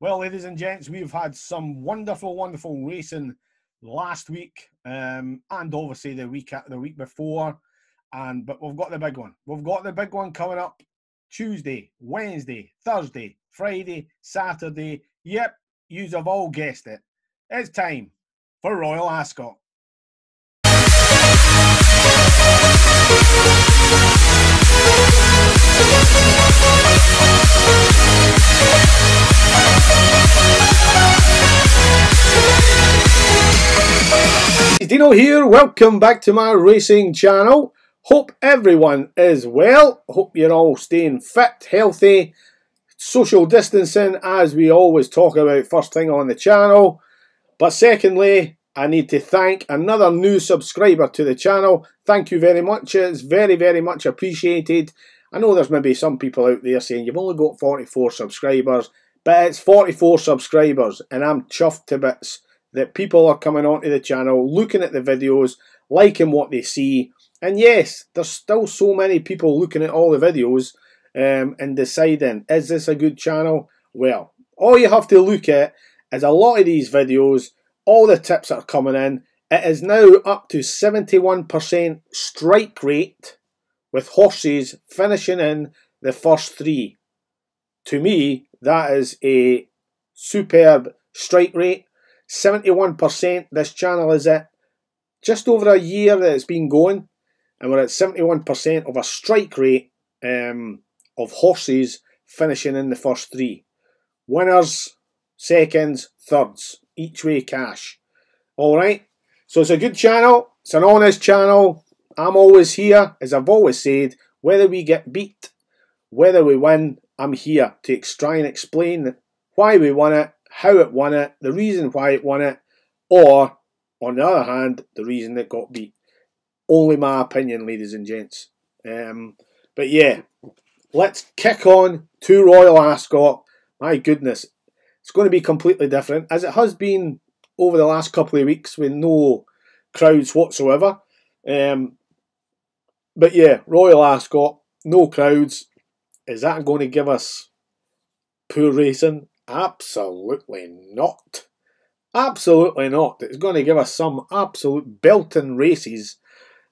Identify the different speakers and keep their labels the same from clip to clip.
Speaker 1: Well, ladies and gents, we've had some wonderful racing last week, and obviously the week before, but we've got the big one. We've got the big one coming up Tuesday, Wednesday, Thursday, Friday, Saturday. Yep, yous have all guessed it. It's time for Royal Ascot. Dino here, welcome back to my racing channel. Hope everyone is well. Hope you're all staying fit, healthy, social distancing as we always talk about first thing on the channel. But secondly, I need to thank another new subscriber to the channel. Thank you very much. It's very much appreciated. I know there's maybe some people out there saying you've only got 44 subscribers, but it's 44 subscribers and I'm chuffed to bits that people are coming onto the channel, looking at the videos, liking what they see. And yes, there's still so many people looking at all the videos and deciding, is this a good channel? Well, all you have to look at is a lot of these videos, all the tips that are coming in. It is now up to 71% strike rate with horses finishing in the first three. To me, that is a superb strike rate. 71%, this channel is at just over a year that it's been going, and we're at 71% of a strike rate of horses finishing in the first three. Winners, seconds, thirds, each way cash. Alright, so it's a good channel, it's an honest channel. I'm always here, as I've always said, whether we get beat, whether we win, I'm here to try and explain why we won it, how it won it, the reason why it won it, or, on the other hand, the reason it got beat. Only my opinion, ladies and gents. But yeah, let's kick on to Royal Ascot. My goodness, it's going to be completely different, as it has been over the last couple of weeks with no crowds whatsoever. But yeah, Royal Ascot, no crowds. Is that going to give us poor racing? Absolutely not. Absolutely not. It's going to give us some absolute belting races.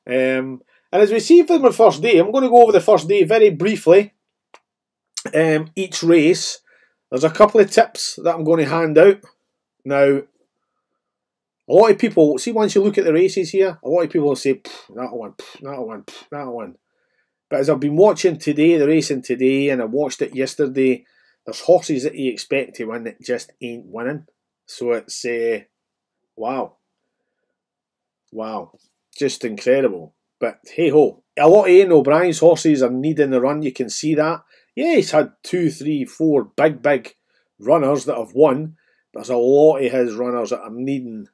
Speaker 1: And as we see from the first day, I'm going to go over the first day very briefly. Each race, there's a couple of tips that I'm going to hand out. Now, a lot of people, see, once you look at the races here, a lot of people will say, that one, that one, that one. But as I've been watching today, the racing today, and I watched it yesterday, there's horses that you expect to win that just ain't winning. So it's, wow. Wow. Just incredible. But hey ho, a lot of Ian O'Brien's horses are needing the run, you can see that. Yeah, he's had 2, 3, 4 big runners that have won. But there's a lot of his runners that are needing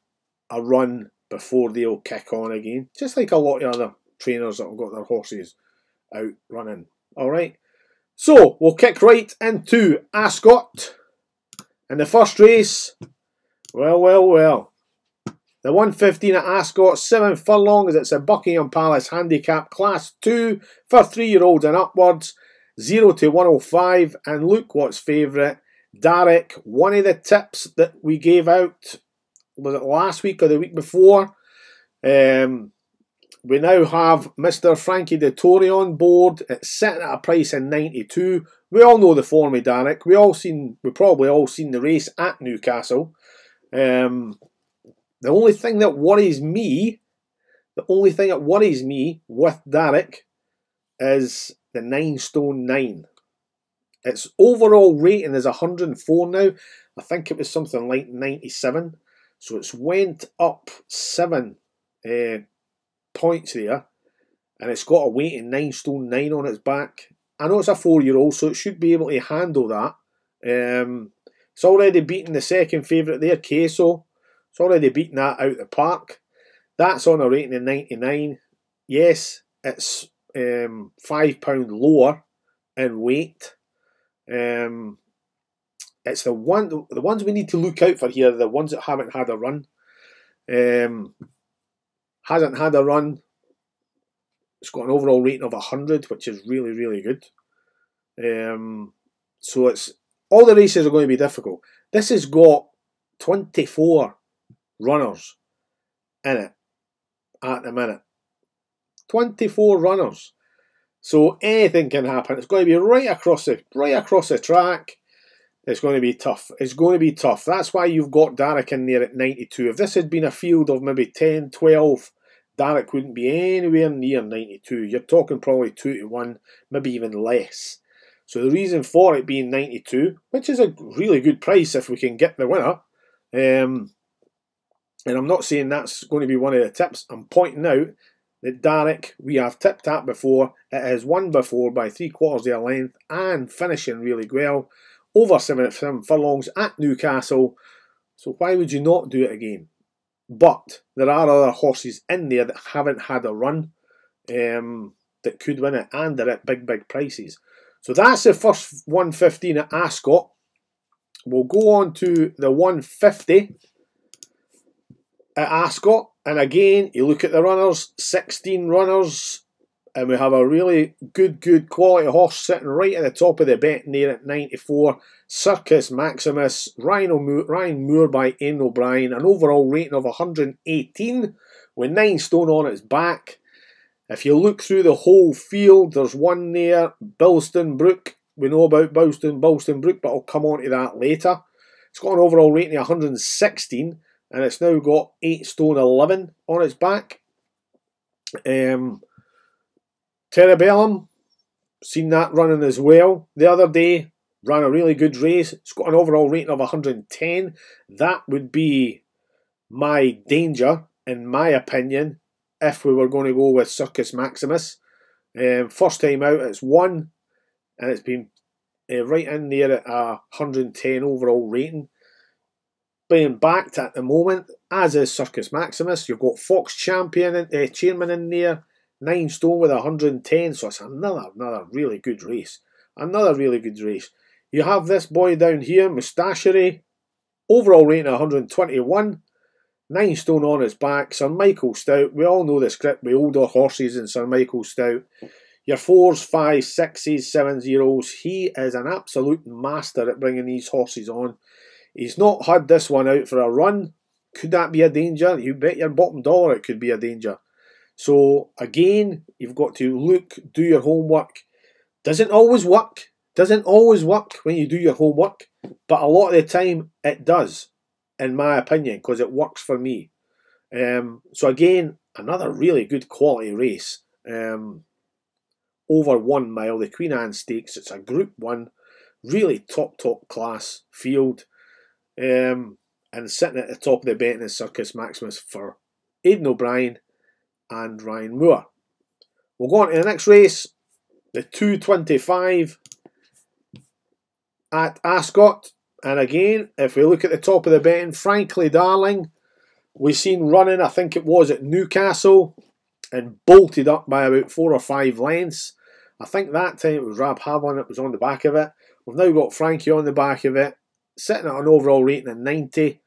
Speaker 1: a run before they'll kick on again. Just like a lot of other trainers that have got their horses out running. Alright. So, we'll kick right into Ascot. And the first race, well. The 115 at Ascot, 7 furlongs. It's a Buckingham Palace Handicap Class 2 for 3-year-olds and upwards. 0 to 105. And look what's favourite. Derek, one of the tips that we gave out, was it last week or the week before? We now have Mr. Frankie Dettori on board. It's sitting at a price of 92. We all know the form of Derek. We probably all seen the race at Newcastle. The only thing that worries me, with Derek is the 9 stone 9. Its overall rating is 104 now. I think it was something like 97. So it's went up 7 points there, and it's got a weighting 9 stone 9 on its back. I know it's a 4-year-old, so it should be able to handle that. It's already beaten the second favourite there, Queso. It's already beaten that out of the park. That's on a rating of 99. Yes, it's £5 lower in weight. It's the ones we need to look out for here, the ones that haven't had a run. Hasn't had a run. It's got an overall rating of 100, which is really good. So it's all the races are going to be difficult. This has got 24 runners in it at the minute. 24 runners. So anything can happen. It's going to be right across the track. It's going to be tough. It's going to be tough. That's why you've got Derek in there at 92. If this had been a field of maybe 10, 12, Derek wouldn't be anywhere near 92. You're talking probably 2-1, maybe even less. So the reason for it being 92, which is a really good price if we can get the winner, and I'm not saying that's going to be one of the tips. I'm pointing out that Derek, we have tipped that before. It has won before by 3/4 of a length and finishing really well. Over 7 furlongs at Newcastle. So why would you not do it again? But there are other horses in there that haven't had a run that could win it, and they're at big, big prices. So that's the first 115 at Ascot. We'll go on to the 150 at Ascot. And again, you look at the runners, 16 runners. And we have a really good quality horse sitting right at the top of the betting there at 94. Circus Maximus, Ryan Moore by Ian O'Brien. An overall rating of 118 with 9 stone on its back. If you look through the whole field, there's one there, Bilston Brook. We know about Bilston Brook, but I'll come on to that later. It's got an overall rating of 116, and it's now got 8 stone 11 on its back. Terebellum, seen that running as well the other day, ran a really good race. It's got an overall rating of 110. That would be my danger, in my opinion, if we were going to go with Circus Maximus. First time out, it's won, and it's been right in there at a 110 overall rating. Being backed at the moment, as is Circus Maximus. You've got Fox Chairman in there. 9 stone with 110, so it's another really good race. Another really good race. You have this boy down here, Mustachery, overall rating 121, 9 stone on his back. Sir Michael Stout, we all know the script with older horses and Sir Michael Stout. Your 4s, 5s, 6s, 7 zeros. He is an absolute master at bringing these horses on. He's not had this one out for a run. Could that be a danger? You bet your bottom dollar it could be a danger. So again, you've got to look, do your homework. Doesn't always work. Doesn't always work when you do your homework. But a lot of the time it does, in my opinion, because it works for me. So again, another really good quality race. Over 1 mile, the Queen Anne Stakes. It's a Group 1, really top class field. And sitting at the top of the betting is Circus Maximus for Aidan O'Brien and Ryan Moore. We'll go on to the next race, the 225 at Ascot. And again, if we look at the top of the betting, Frankly Darling, we've seen running, I think it was at Newcastle, and bolted up by about 4 or 5 lengths. I think that time it was Rab Havlin that was on the back of it. We've now got Frankie on the back of it, sitting at an overall rating of 90.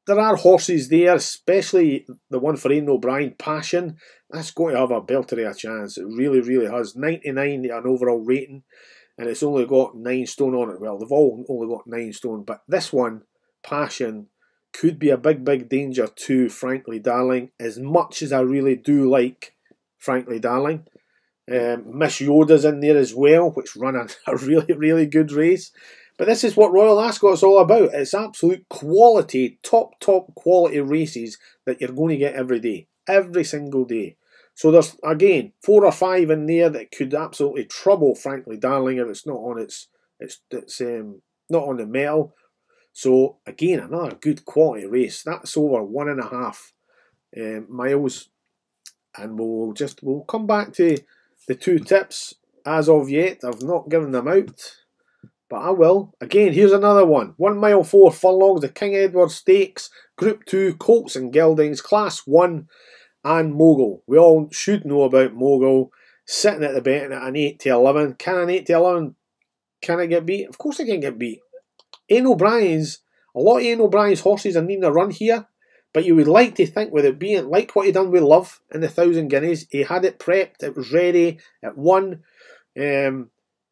Speaker 1: There are horses there, especially the one for Aidan O'Brien, Passion. That's going to have a belter of a chance. It really has. 99 an overall rating, and it's only got 9 stone on it. Well, they've all only got 9 stone, but this one, Passion, could be a big danger to Frankly Darling, as much as I really do like Frankly Darling. Miss Yoda's in there as well, which run a really good race. But this is what Royal Ascot's all about. It's absolute quality, top quality races that you're going to get every day. Every single day. So there's, again, 4 or 5 in there that could absolutely trouble Frankly Darling if it's not on not on the metal. So again, another good quality race. That's over 1.5 miles. And we'll come back to the 2 tips. As of yet, I've not given them out, but I will. Again, here's another one. 1 mile 4 furlongs, the King Edward Stakes, Group 2, Colts and Geldings, Class 1 and Mogul. We all should know about Mogul, sitting at the betting at an 8 to 11. Can an 8 to 11, can it get beat? Of course it can get beat. A lot of Aidan O'Brien's horses are needing a run here, but you would like to think with it being like what he done with Love in the 1,000 Guineas, he had it prepped, it was ready, it won.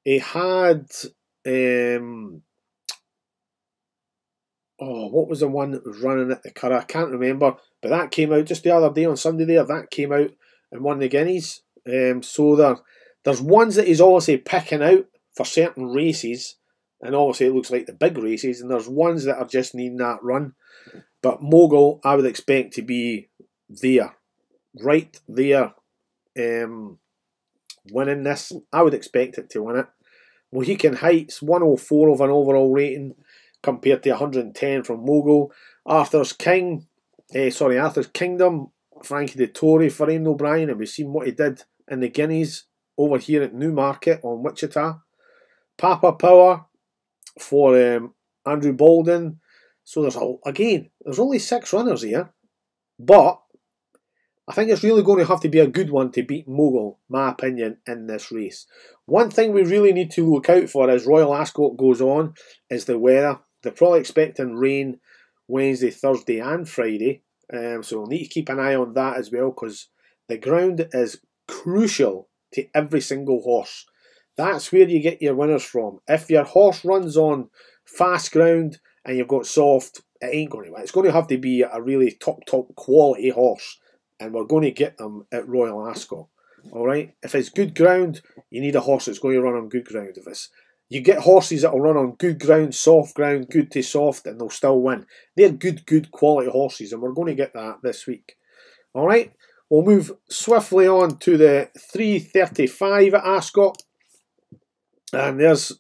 Speaker 1: He had, what was the one that was running at the Curragh? I can't remember, but that came out just the other day on Sunday there. That came out and won the Guineas. So there's ones that he's obviously picking out for certain races, and obviously it looks like the big races, and there's ones that are just needing that run. But Mogul, I would expect to be there, right there, winning this. I would expect it to win it. Mohican Heights, 104 of an overall rating compared to 110 from Mogul. Arthur's Kingdom, Frankie Dettori for Ian O'Brien, and we've seen what he did in the Guineas over here at Newmarket on Wichita. Papa Power for Andrew Bolden. So there's only 6 runners here, but I think it's really going to have to be a good one to beat Mogul, my opinion, in this race. One thing we really need to look out for as Royal Ascot goes on is the weather. They're probably expecting rain Wednesday, Thursday and Friday. So we'll need to keep an eye on that as well, because the ground is crucial to every single horse. That's where you get your winners from. If your horse runs on fast ground and you've got soft, it ain't going to win. It's going to have to be a really top quality horse, and we're going to get them at Royal Ascot. Alright? If it's good ground, you need a horse that's going to run on good ground. You get horses that will run on good ground, soft ground, good to soft, and they'll still win. They're good quality horses, and we're going to get that this week. Alright? We'll move swiftly on to the 3:35 at Ascot. And there's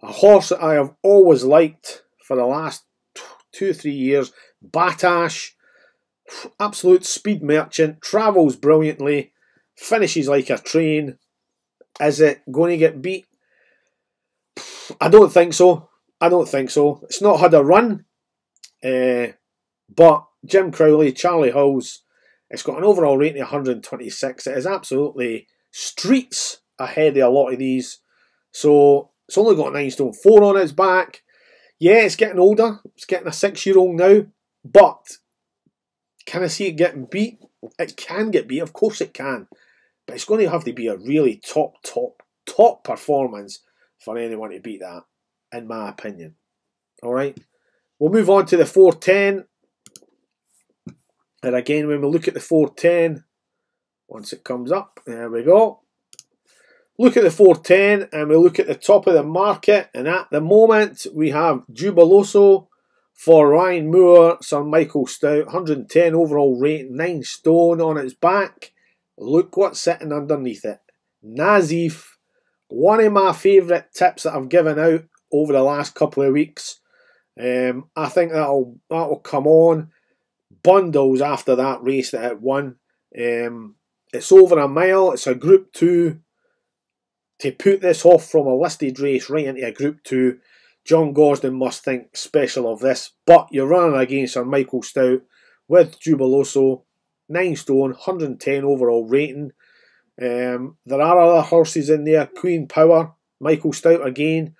Speaker 1: a horse that I have always liked for the last 2 or 3 years. Batash. Absolute speed merchant. Travels brilliantly. Finishes like a train. Is it going to get beat? I don't think so. It's not had a run. But Jim Crowley, Charlie Hulls, it's got an overall rating of 126. It is absolutely streets ahead of a lot of these. So it's only got 9 stone 4 on its back. Yeah, it's getting older. It's getting a 6-year-old now. But can I see it getting beat? It can get beat. Of course it can. But it's going to have to be a really top performance for anyone to beat that, in my opinion. Alright. We'll move on to the 410. And again, when we look at the 410, once it comes up, there we go. Look at the 410 and we look at the top of the market, and at the moment we have Jubiloso for Ryan Moore, Sir Michael Stout, 110 overall rate, 9 stone on its back. Look what's sitting underneath it. Nazif, one of my favourite tips that I've given out over the last couple of weeks. I think that'll come on bundles after that race that it won. It's over a mile. It's a Group 2. To put this off from a listed race right into a Group 2, John Gosden must think special of this. But you're running against Sir Michael Stout with Jubiloso, 9 stone, 110 overall rating. There are other horses in there. Queen Power, Michael Stout again,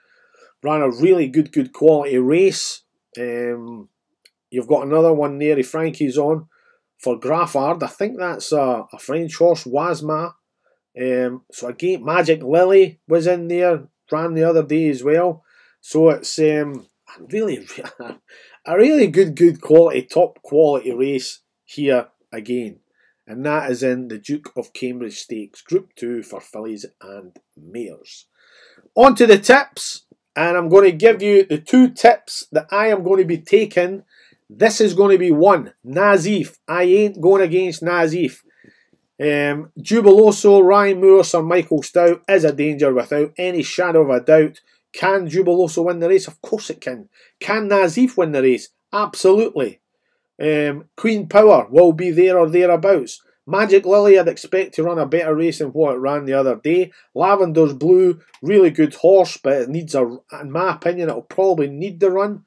Speaker 1: ran a really good quality race. You've got another one there if Frankie's on for Graffard. I think that's a French horse, Wasma. So again, Magic Lily was in there, ran the other day as well. So it's really a really good quality, top quality race here again. And that is in the Duke of Cambridge Stakes, Group 2 for fillies and mares. On to the tips, and I'm going to give you the 2 tips that I am going to be taking. This is going to be 1, Nazif. I ain't going against Nazif. Jubiloso, Ryan Moore, Sir Michael Stout is a danger without any shadow of a doubt. Can Jubiloso win the race? Of course it can. Can Nazif win the race? Absolutely. Queen Power will be there or thereabouts. Magic Lily, I'd expect to run a better race than what it ran the other day. Lavender's Blue, really good horse, but it needs in my opinion, it'll probably need the run.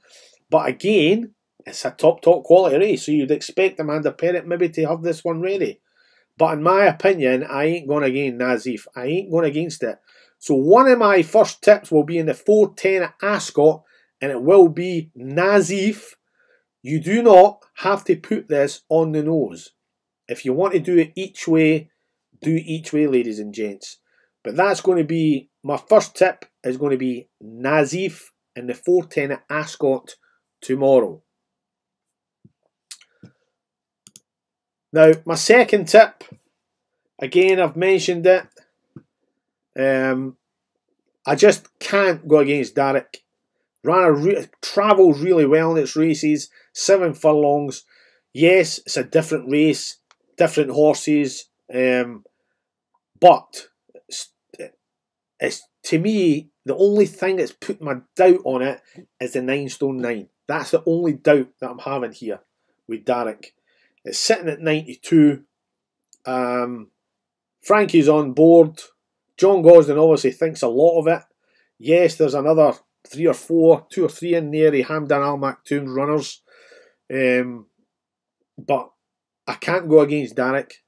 Speaker 1: But again, it's a top quality race, so you'd expect Amanda Perrett maybe to have this one ready. But in my opinion, I ain't going against Nazif. I ain't going against it. So one of my first tips will be in the 410 at Ascot, and it will be Nazif. You do not have to put this on the nose. If you want to do it each way, do each way, ladies and gents. But that's going to be my first tip is going to be Nazif in the 410 at Ascot tomorrow. Now, my second tip, again, I've mentioned it. I just can't go against Derek. Travels really well in its races, 7 furlongs. Yes, it's a different race, different horses, but it's to me, the only thing that's put my doubt on it is the 9 stone 9. That's the only doubt that I'm having here with Derek. It's sitting at 92. Frankie's on board. John Gosden obviously thinks a lot of it. Yes, there's another 3 or 4, 2 or 3 in there, the Hamdan Al Maktoum runners. But I can't go against Derek.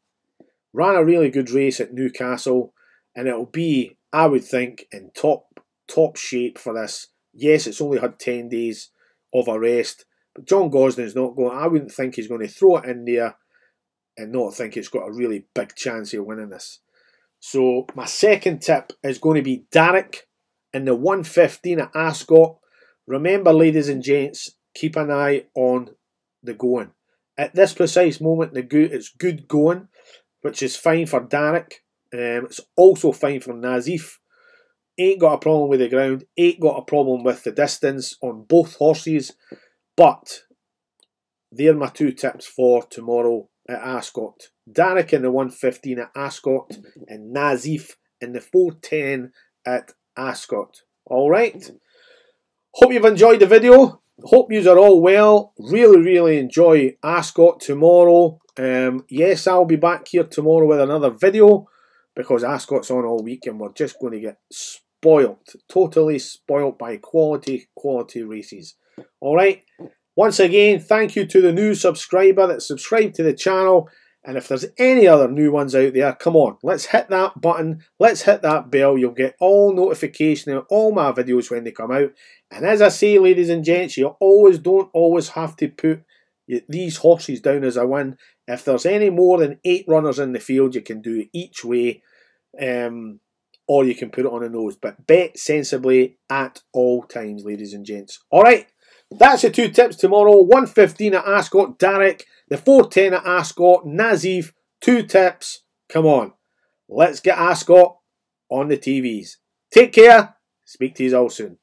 Speaker 1: Ran a really good race at Newcastle, and it'll be, I would think, in top shape for this. Yes, it's only had 10 days of a rest, but John Gosden's not going. I wouldn't think he's going to throw it in there and not think it's got a really big chance of winning this. So my second tip is going to be Derek in the 115 at Ascot. Remember, ladies and gents, keep an eye on the going. At this precise moment, it's good going, which is fine for Derek. It's also fine for Nazif. Ain't got a problem with the ground. Ain't got a problem with the distance on both horses. But they're my 2 tips for tomorrow at Ascot. Derek in the 115 at Ascot and Nazif in the 410 at Ascot. Alright. Hope you've enjoyed the video. Hope you are all well. Really enjoy Ascot tomorrow. Yes, I'll be back here tomorrow with another video because Ascot's on all week and we're just going to get spoilt. Totally spoilt by quality races. Alright. Once again, thank you to the new subscriber that subscribed to the channel. And if there's any other new ones out there, come on, let's hit that button, let's hit that bell. You'll get all notification of all my videos when they come out. And as I say, ladies and gents, you don't always have to put these horses down as a win. If there's any more than 8 runners in the field, you can do it each way, or you can put it on a nose. But bet sensibly at all times, ladies and gents. Alright, that's the 2 tips tomorrow. 115 at Ascot, Derek. The 410 at Ascot, Nazif. 2 tips. Come on. Let's get Ascot on the TVs. Take care. Speak to you all soon.